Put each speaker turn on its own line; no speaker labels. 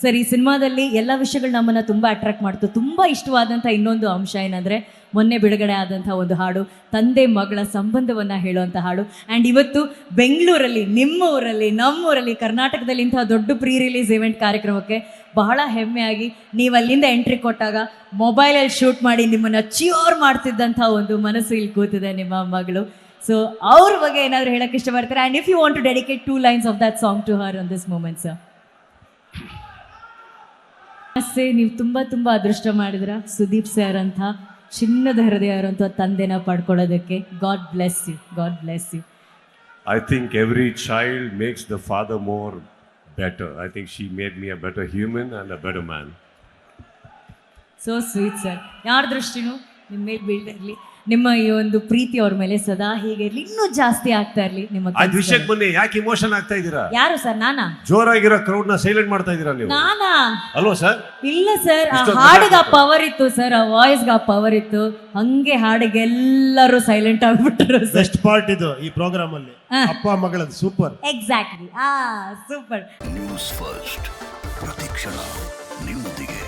Sir, ಈ ಸಿನಿಮಾದಲ್ಲಿ ಎಲ್ಲ ವಿಷಯಗಳು ನಮ್ಮನ್ನು ತುಂಬ ಅಟ್ರಾಕ್ಟ್ ಮಾಡ್ತು. ತುಂಬ ಇಷ್ಟವಾದಂಥ ಇನ್ನೊಂದು ಅಂಶ ಏನಂದರೆ, ಮೊನ್ನೆ ಬಿಡುಗಡೆ ಆದಂಥ ಒಂದು ಹಾಡು, ತಂದೆ ಮಗಳ ಸಂಬಂಧವನ್ನು ಹೇಳುವಂಥ ಹಾಡು. ಆ್ಯಂಡ್ ಇವತ್ತು ಬೆಂಗಳೂರಲ್ಲಿ, ನಿಮ್ಮ ಊರಲ್ಲಿ, ನಮ್ಮೂರಲ್ಲಿ, ಕರ್ನಾಟಕದಲ್ಲಿ ಇಂಥ ದೊಡ್ಡ ಪ್ರೀ ರಿಲೀಸ್ ಇವೆಂಟ್ ಕಾರ್ಯಕ್ರಮಕ್ಕೆ ಬಹಳ ಹೆಮ್ಮೆಯಾಗಿ ನೀವು ಅಲ್ಲಿಂದ ಎಂಟ್ರಿ ಕೊಟ್ಟಾಗ ಮೊಬೈಲಲ್ಲಿ ಶೂಟ್ ಮಾಡಿ ನಿಮ್ಮನ್ನು ಚಿಯೋರ್ ಮಾಡ್ತಿದ್ದಂಥ ಒಂದು ಮನಸ್ಸು ಇಲ್ಲಿ ಕೂತಿದೆ ನಿಮ್ಮ ಮಗಳು. ಸೊ ಅವ್ರ ಬಗ್ಗೆ ಏನಾದರೂ ಹೇಳಕ್ಕೆ ಇಷ್ಟಪಡ್ತಾರೆ? And if you want to dedicate 2 lines of that song to her on this moment sir. ಅಷ್ಟೇ, ನೀವು ತುಂಬ ಅದೃಷ್ಟ ಮಾಡಿದ್ರ ಸುದೀಪ್ ಸರ್ ಅಂತ ಚಿನ್ನದ ಹೃದಯ ಇರುವಂಥ ತಂದೆನ ಪಡ್ಕೊಳ್ಳೋದಕ್ಕೆ. God bless you, God bless you.
I think every child makes the father more better. I think she made me a better human and a better man.
So sweet sir. ಯಾರ ದೃಷ್ಟಿನೂ ನಿಮ್ಮ ಮೇಲೆ ಬೀಳ್ದಿರಲಿ, ನಿಮ್ಮ ಈ ಒಂದು ಪ್ರೀತಿ ಅವ್ರ ಮೇಲೆ ಸದಾ ಹೀಗೆ ಇರಲಿ, ಇನ್ನೂ ಜಾಸ್ತಿ ಆಗ್ತಾ ಇರಲಿ ನಿಮ್ಮ
ಅದ್ ವಿಷಯಕ್ಕೆ ಬನ್ನಿ. ಯಾಕೆ ಇಮೋಷನ್ ಆಗ್ತಾ ಇದ್ದೀರಾ?
ಯಾರು ಸರ್? ನಾನಾ?
ಜೋರಾಗಿರೋ ಕ್ರೌಡ್ ನ ಸೈಲೆಂಟ್ ಮಾಡ್ತಾ ಇದ್ದೀರಾ ನೀವು?
ನಾನಾ?
ಅಲ್ವಾ ಸರ್?
ಇಲ್ಲ ಸರ್, ಆ ಹಾಡಿಗೆ ಆ ಪವರ್ ಇತ್ತು ಸರ್, ಆ ವಾಯ್ಸ್ಗೆ ಆ ಪವರ್ ಇತ್ತು. ಹಂಗೆ ಹಾಡಿಗೆ ಎಲ್ಲರೂ ಸೈಲೆಂಟ್ ಆಗ್ಬಿಟ್ರು.
ಬೆಸ್ಟ್ ಪಾರ್ಟ್ ಇದು ಈ ಪ್ರೋಗ್ರಾಮ್ ಅಲ್ಲಿ, ಅಪ್ಪ ಮಗಳದ್ದು super.
Exactly, super.
News First, ಪ್ರತಿಕ್ಷಣ ನಿಮ್ಮೊಂದಿಗೆ.